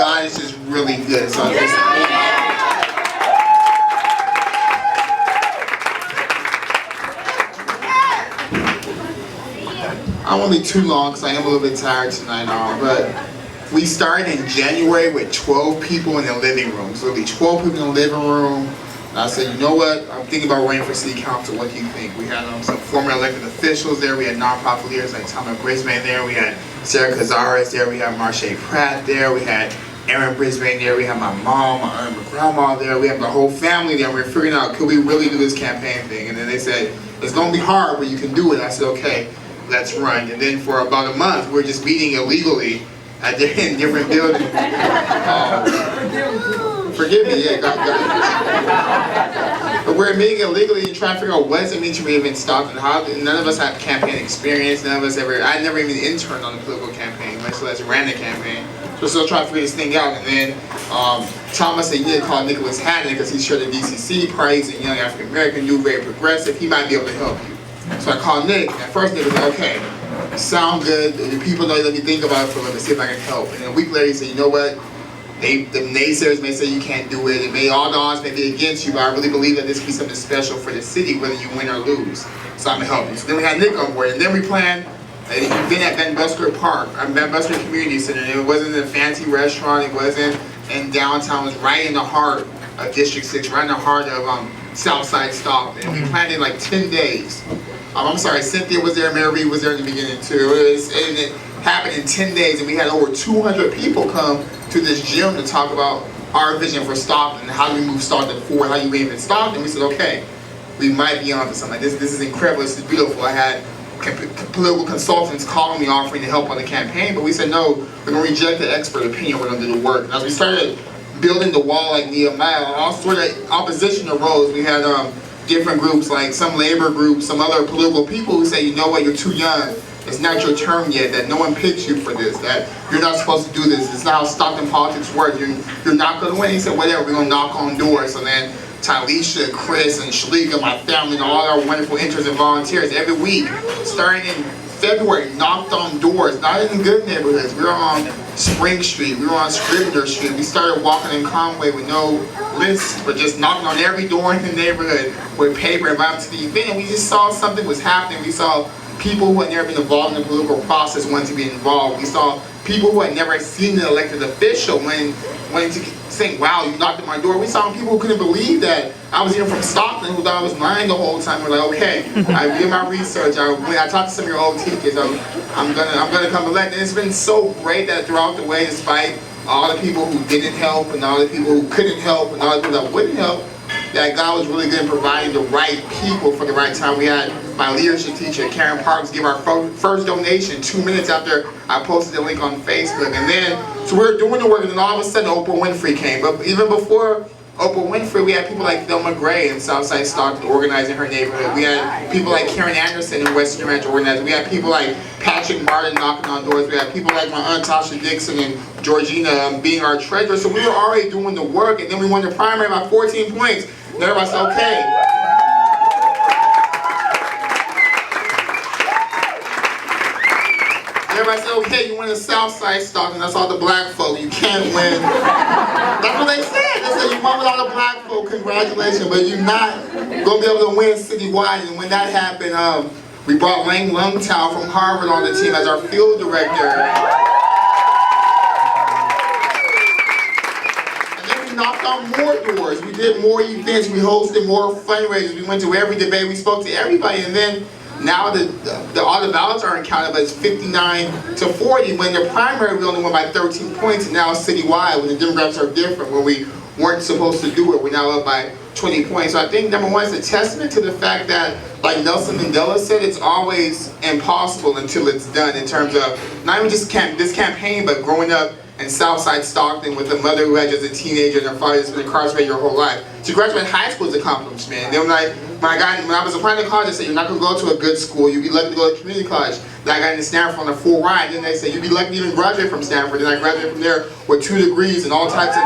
God is just really good. So I won't be too long because I am a little bit tired tonight, but we started in January with 12 people in the living room. So it'll be 12 people in the living room. And I said, you know what? I'm thinking about running for city council. What do you think? We had some former elected officials there. We had nonprofit leaders like Thomas Brisbane there. We had Sarah Cazares there. We had Marche Pratt there. We had Aaron Brisbane there. We had my mom, my grandma there. We had the whole family there. We were figuring out, could we really do this campaign thing? And then they said, it's going to be hard, but you can do it. I said, okay, let's run. And then for about a month, we were just meeting illegally in different buildings. Forgive me, yeah. But we're meeting illegally and trying to figure out what does it mean to live in Stockton. None of us have campaign experience. None of us I never even interned on a political campaign, much less ran a campaign. So we're still trying to figure this thing out. And then Thomas said, you need to call Nicholas Haddon because he's sure the DCC party. He's a young African American dude, very progressive. He might be able to help you. So I called Nick. And at first Nick was like, okay, sound good. The people know, let me think about it for a little bit, see if I can help. And then a week later he said, you know what? The naysayers may say you can't do it, and all the odds may be against you, but I really believe that this could be something special for the city, whether you win or lose. So I'm gonna help you. So then we had Nick on board, and then we planned an event at Van Busker Park, Van Busker Community Center. And it wasn't a fancy restaurant, it wasn't in downtown, it was right in the heart of District 6, right in the heart of South Stockton. And we planned it in like 10 days. I'm sorry, Cynthia was there, Mary Reed was there in the beginning too. It happened in 10 days, and we had over 200 people come to this gym to talk about our vision for Stockton and how do we move Stockton forward, how you reinvent Stockton. We said, okay, we might be onto something. This is incredible, this is beautiful. I had political consultants calling me offering to help on the campaign, but we said, no, we're going to reject the expert opinion, we're going to do the work. And as we started building the wall like Nehemiah, all sort of opposition arose. We had different groups, like some labor groups, some other political people who say, you know what, you're too young. It's not your term yet, that no one picks you for this, that you're not supposed to do this. It's not how Stockton politics works. You're not going to win. He said, whatever, we're going to knock on doors. So then Tylisha, Chris, and Shalika, my family, and all our wonderful interns and volunteers, every week, starting in February, knocked on doors, not in good neighborhoods. We were on Spring Street, we were on Scrivener Street. We started walking in Conway with no list, but just knocking on every door in the neighborhood with paper, inviting to the event. And we just saw something was happening. We saw people who had never been involved in the political process wanted to be involved. We saw people who had never seen an elected official wanting to think, wow, you knocked at my door. We saw people who couldn't believe that I was here from Stockton, who thought I was lying the whole time. We're like, okay, I did my research. I talked to some of your old teachers. I'm gonna come elect. And it's been so great that throughout the way, despite all the people who didn't help and all the people who couldn't help and all the people that wouldn't help, that God was really good in providing the right people for the right time. We had my leadership teacher, Karen Parks, give our first donation 2 minutes after I posted the link on Facebook. And then, so we were doing the work, and then all of a sudden Oprah Winfrey came. But even before Oprah Winfrey, we had people like Thelma Gray in Southside Stockton organizing her neighborhood. We had people like Karen Anderson in Western Ranch organizing. We had people like Patrick Martin knocking on doors. We had people like my aunt Tasha Dixon and Georgina being our treasurer. So we were already doing the work, and then we won the primary by 14 points. And everybody said, okay. Everybody said, okay, you win the Southside Stockton, that's all the black folk, you can't win. That's what they said. They said, you won with all the black folk, congratulations, but you're not going to be able to win citywide. And when that happened, we brought Lang Lungtao from Harvard on the team as our field director. Knocked on more doors, we did more events, we hosted more fundraisers, we went to every debate, we spoke to everybody, and then now all the ballots aren't counted, but it's 59-40. When the primary we only won by 13 points, and now citywide, when the demographics are different, when we weren't supposed to do it, we're now up by 20 points. So I think number one is a testament to the fact that, like Nelson Mandela said, it's always impossible until it's done, in terms of not even just this campaign, but growing up in Southside Stockton with a mother who had just a teenager and her father has been incarcerated your whole life. To graduate high school is an accomplishment. And then when I was applying to college, they said, you're not going to go to a good school, you'd be lucky to go to community college. Then I got into Stanford on a full ride, and then they said, you'd be lucky to even graduate from Stanford. Then I graduated from there with 2 degrees and all types of...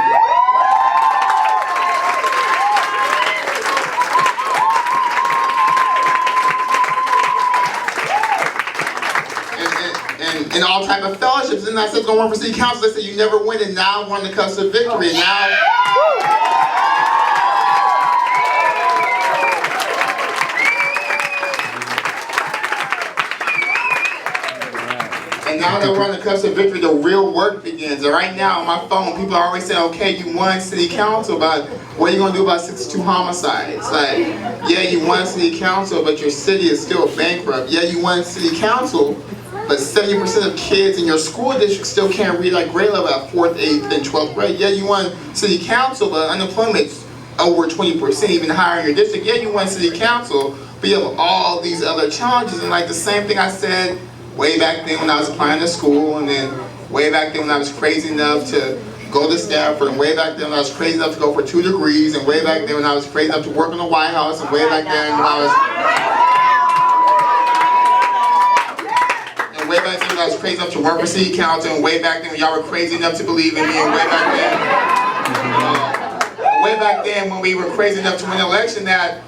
and all type of fellowships. And I said, going to run for city council. They said, you never win, and now we're on the cusp of victory. And now, now that we're on the cusp of victory, the real work begins. And right now on my phone, people are always saying, okay, you won city council, but what are you going to do about 62 homicides? Like, yeah, you won city council, but your city is still bankrupt. Yeah, you won city council, but 70% of kids in your school district still can't read like grade level at 4th, 8th, and 12th grade. Yeah, you won city council, but unemployment's over 20%, even higher in your district. Yeah, you won city council, but you have all these other challenges. And like the same thing I said way back then when I was applying to school, and then way back then when I was crazy enough to go to Stanford, and way back then when I was crazy enough to go for 2 degrees, and way back then when I was crazy enough to work in the White House, and way back then when I was crazy enough to work for city council, and way back then when y'all were crazy enough to believe in me, and way back then when we were crazy enough to win an election, that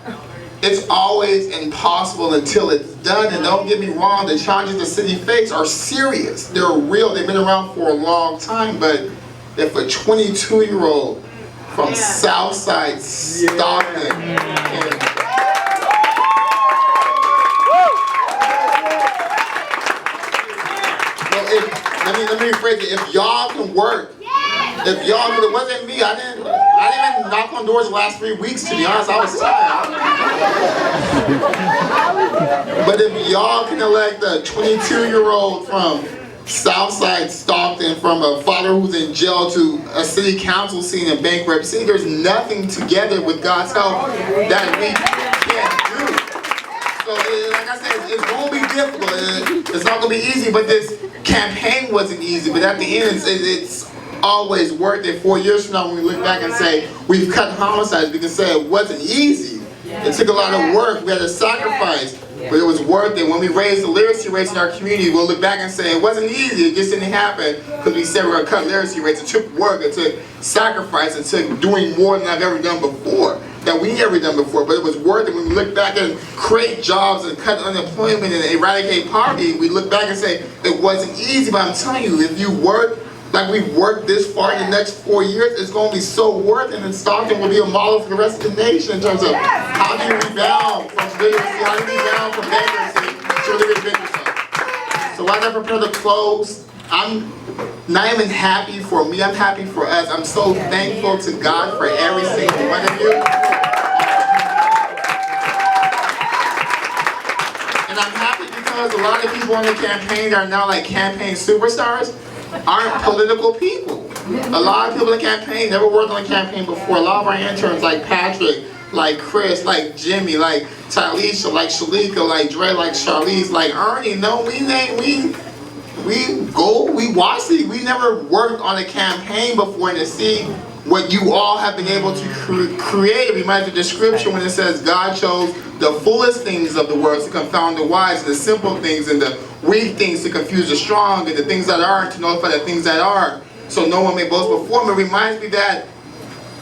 it's always impossible until it's done. And don't get me wrong, the challenges the city faces are serious. They're real. They've been around for a long time. But if a 22-year-old from South Stockton let me rephrase it. If y'all can work, if y'all, it wasn't me. I didn't even knock on doors the last 3 weeks, to be honest. I was tired. But if y'all can elect a 22-year-old from Southside Stockton, from a father who's in jail, to a city council seat in bankruptcy, there's nothing together with God's help that we can't do. So, like I said, it's going to be difficult. It's not going to be easy, but this campaign wasn't easy. But at the end, it's always worth it. 4 years from now, when we look back and say, we've cut homicides, we can say it wasn't easy. It took a lot of work. We had to sacrifice. But it was worth it. When we raised the literacy rates in our community, we'll look back and say it wasn't easy. It just didn't happen because we said we're going to cut literacy rates. It took work. It took sacrifice. It took doing more than I've ever done before, that we never done before. But it was worth it. When we look back and create jobs and cut unemployment and eradicate poverty, we look back and say it wasn't easy. But I'm telling you, if you work like we've worked this far in the next 4 years, it's going to be so worth it. And Stockton will be a model for the rest of the nation in terms of how do you rebound from literacy, how do you rebound from bankruptcy to living business. So as I prepare to close, I'm not even happy for me, I'm happy for us. I'm so thankful to God for every single one of you. And I'm happy because a lot of people on the campaign are now like campaign superstars. Aren't political people. A lot of people in the campaign never worked on a campaign before. A lot of our interns, like Patrick, like Chris, like Jimmy, like Talisha, like Shalika, like Dre, like Charlize, like Ernie. No, we watch it. We never worked on a campaign before, and to see what you all have been able to create. Reminds the description when it says God chose the foolish things of the world to confound the wise, and the simple things and the weak things to confuse the strong, and the things that aren't to nullify the things that are, so no one may boast before him. It reminds me that,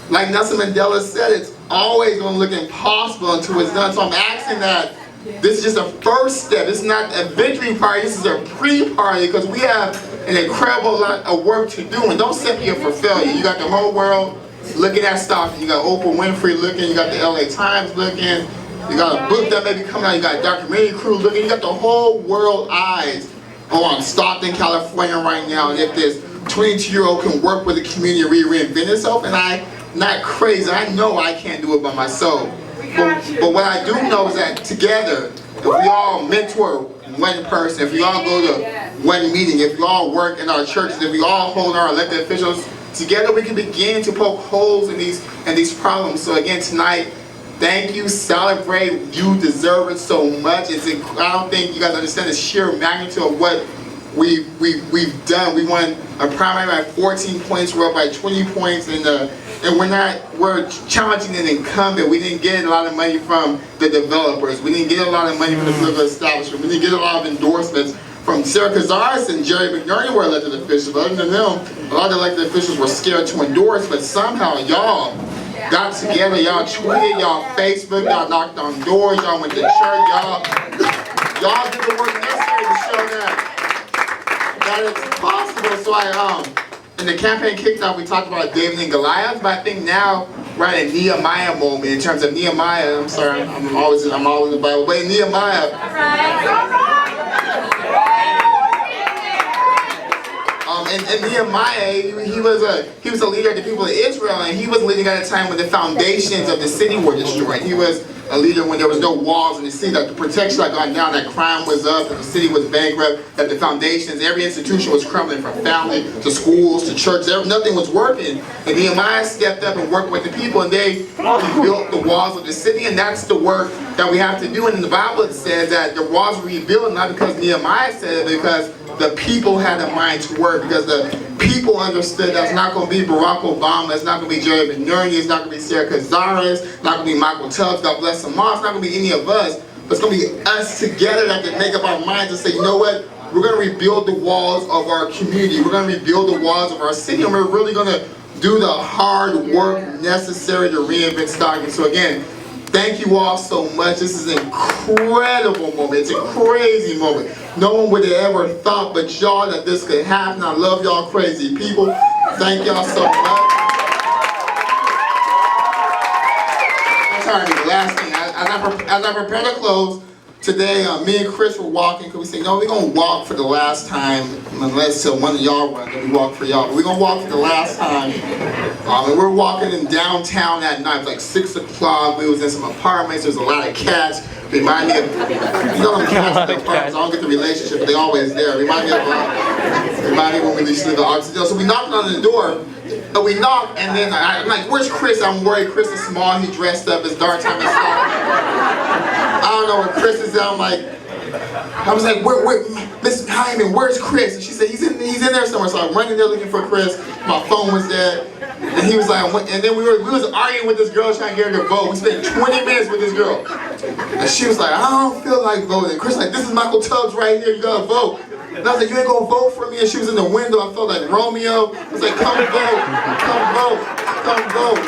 like Nelson Mandela said, it's always going to look impossible until it's done. So I'm asking that this is just a first step. It's not a victory party, this is a pre-party, because we have an incredible lot of work to do. And don't set me up for failure. You got the whole world looking at Stockton. You got Oprah Winfrey looking, you got the LA Times looking, you got a book that may be coming out, you got a documentary crew looking, you got the whole world eyes on Stockton, California right now. And if this 22-year-old can work with the community to reinvent itself, and I'm not crazy, I know I can't do it by myself. But what I do know is that together, if we all mentor one person, if we all go to one meeting, if we all work in our churches, if we all hold our elected officials together, we can begin to poke holes in these problems. So again, tonight, thank you, celebrate, you deserve it so much. I don't think you guys understand the sheer magnitude of what we've done. We won a primary by 14 points, we're up by 20 points, and we're challenging an incumbent. We didn't get a lot of money from the developers. We didn't get a lot of money from the political establishment. We didn't get a lot of endorsements from Sarah Kazaris and Jerry McNerney were elected officials. But other than them, a lot of the elected officials were scared to endorse, but somehow y'all got together, y'all tweeted, y'all Facebook, y'all knocked on doors, y'all went to church, y'all did the work necessary to show that that it's possible. So in the campaign kicked off, we talked about David and Goliath, but I think now we're at a Nehemiah moment in terms of Nehemiah. I'm sorry, I'm always in the Bible, but in Nehemiah. And Nehemiah, he was a leader of the people of Israel, and he was leading at a time when the foundations of the city were destroyed. He was a leader when there was no walls in the city, that the protection had gone down, that crime was up, that the city was bankrupt, that the foundations, every institution was crumbling, from family to schools to church. Nothing was working. And Nehemiah stepped up and worked with the people, and they rebuilt the walls of the city, and that's the work that we have to do. And in the Bible it says that the walls were rebuilt not because Nehemiah said it, because the people had a mind to work, because the people understood that's not going to be Barack Obama, it's not going to be Jerry Benurni, it's not going to be Sarah Cazares, it's not going to be Michael Tubbs, God bless them all, it's not going to be any of us, but it's going to be us together that can make up our minds and say, you know what, we're going to rebuild the walls of our community, we're going to rebuild the walls of our city, and we're really going to do the hard work necessary to reinvent Stockton. So again, thank you all so much. This is an incredible moment. It's a crazy moment. No one would have ever thought but y'all that this could happen. I love y'all crazy people. Thank y'all so much. I'm sorry, the last thing. As I prepare to close, today me and Chris were walking because we said, no, we're going to walk for the last time, unless one of y'all run, then we walk for y'all. But we're going to walk for the last time. And we're walking in downtown that night, it was like 6 o'clock. We was in some apartments, there's a lot of cats. Remind me of, you know them cats in the apartments, I don't get the relationship, but they always there. Remind me when we used to live in Oxford. So we knocked on the door, and we knocked, and then I'm like, where's Chris? I'm worried Chris is small, he dressed up, it's dark time, it's dark. I don't know where Chris is at. I was like, where Miss Hyman, where's Chris? And she said, he's in there somewhere. So I'm running there looking for Chris. My phone was dead. And he was like, and then we was arguing with this girl trying to get her to vote. We spent 20 minutes with this girl. And she was like, I don't feel like voting. Chris was like, this is Michael Tubbs right here, you gotta vote. And I was like, you ain't gonna vote for me? And she was in the window, I felt like Romeo. I was like, come vote, come vote, come vote.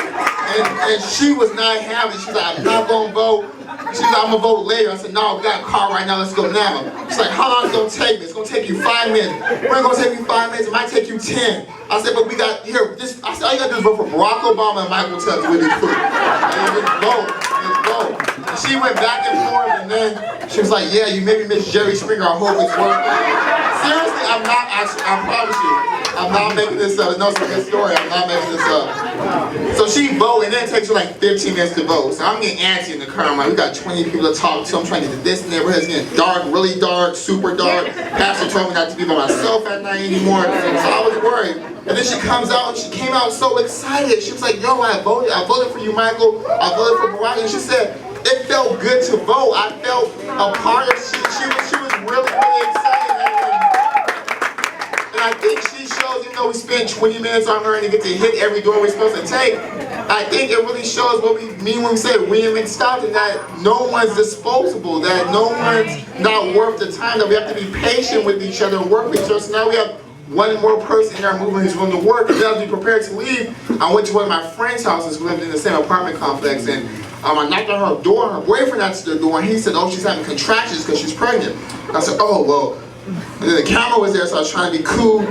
And she was not having it. She was like, I'm not gonna vote. She's like, I'm gonna vote later. I said, no, we got a car right now, let's go now. She's like, how long is it gonna take me? It's gonna take you 5 minutes. We're not gonna take you 5 minutes, it might take you 10. I said, but we got, here, I said, all you gotta do is vote for Barack Obama and Michael Tubbs, we'll be cool. And just vote, just vote. And she went back and forth, and then she was like, yeah, you maybe miss Jerry Springer, I hope it's working. Seriously, I'm not, I promise you, I'm not making this up. No, it's a good story, I'm not making this up. So she voted, and then it takes her like 15 minutes to vote. So I'm getting antsy in the car. I'm like, we got 20 people to talk to. I'm trying to get to this neighborhood. It's getting dark, really dark, super dark. Pastor told me not to be by myself at night anymore. So I was worried. And then she comes out, and she came out so excited. She was like, yo, I voted for you, Michael. I voted for Barack. And she said, it felt good to vote. I felt a part of, she was really, really excited. And I think she shows, even though we spent 20 minutes on her and get to hit every door we're supposed to take, I think it really shows what we mean when we say reinvent Stockton, that no one's disposable, that no one's not worth the time, that we have to be patient with each other and work with each other. So now we have one more person in our movement who's willing to work, and as we prepare to leave, I went to one of my friend's houses who lived in the same apartment complex, and I knocked on her door, her boyfriend answered the door, and he said, oh, she's having contractions because she's pregnant. And I said, oh, well, and then the camera was there, so I was trying to be cool.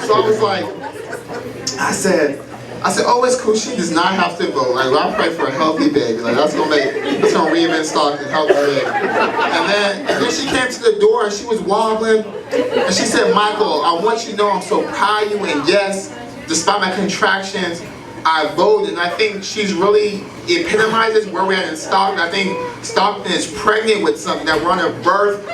So I was like, I said, oh, it's cool. She does not have to vote. Like, I'll pray for a healthy baby. Like, that's gonna reinvent Stockton, healthy baby. And then she came to the door and she was wobbling, and she said, Michael, I want you to know I'm so proud of you. And yes, despite my contractions, I voted. And I think she's really epitomizes where we're at in Stockton. I think Stockton is pregnant with something, that we're on the birth.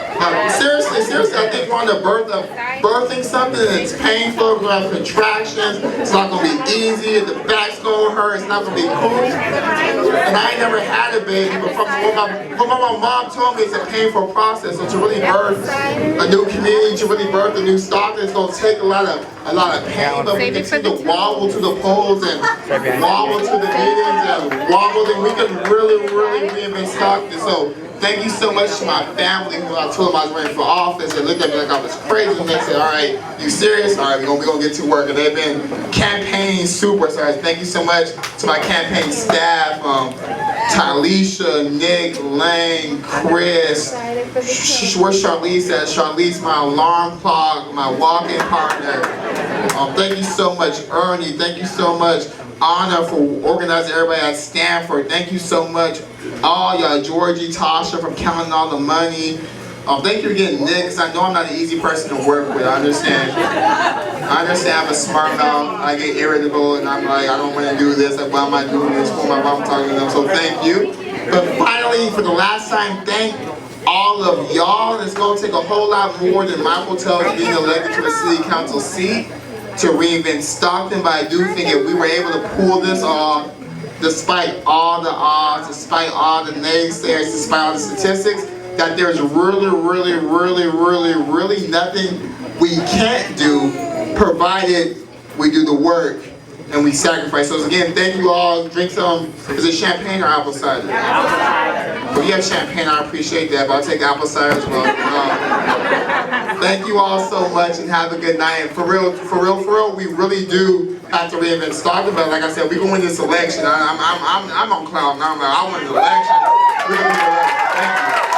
Seriously, I think we're on the birth of birthing something that's painful. We're gonna have contractions. It's not gonna be easy. The back's gonna hurt. It's not gonna be cool. And I ain't never had a baby, but from what my mom told me, it's a painful process. So to really birth a new community, to really birth a new Stockton, it's gonna take a lot of pain. But we continue to wobble to the polls and wobble to the meetings and wobble, then we can really, really reinvent Stockton. So thank you so much to my family who I told them I was running for office. They looked at me like I was crazy, and they said, all right, you serious? All right, we're gonna get to work. And they've been campaigning superstars. Thank you so much to my campaign staff. Talisha, Nick, Lane, Chris. Where's Charlize at? Charlize, my alarm clock, my walking partner. Thank you so much, Ernie. Thank you so much, Anna, for organizing everybody at Stanford. Thank you so much, all y'all, Georgie, Tasha, for counting all the money. Thank you again, Nick, because I know I'm not an easy person to work with. I understand I'm a smart mouth. I get irritable, and I'm like, I don't want to do this. Like, why am I doing this? Why am I talking to them? So thank you. But finally, for the last time, thank all of y'all. It's going to take a whole lot more than Michael tells being elected to a city council seat to reinvent Stockton. But I do think if we were able to pull this off, despite all the odds, despite all the naysayers, despite all the statistics, that there's really nothing we can't do, provided we do the work and we sacrifice. So again, thank you all. Drink some, is it champagne or apple cider? Apple cider. If you have champagne, I appreciate that, but I'll take apple cider as well. Thank you all so much and have a good night. And for real, we really do have to reinvent Stockton, but like I said, we can win this election. I'm on cloud nine. I won the election. We're gonna win the election. Thank you.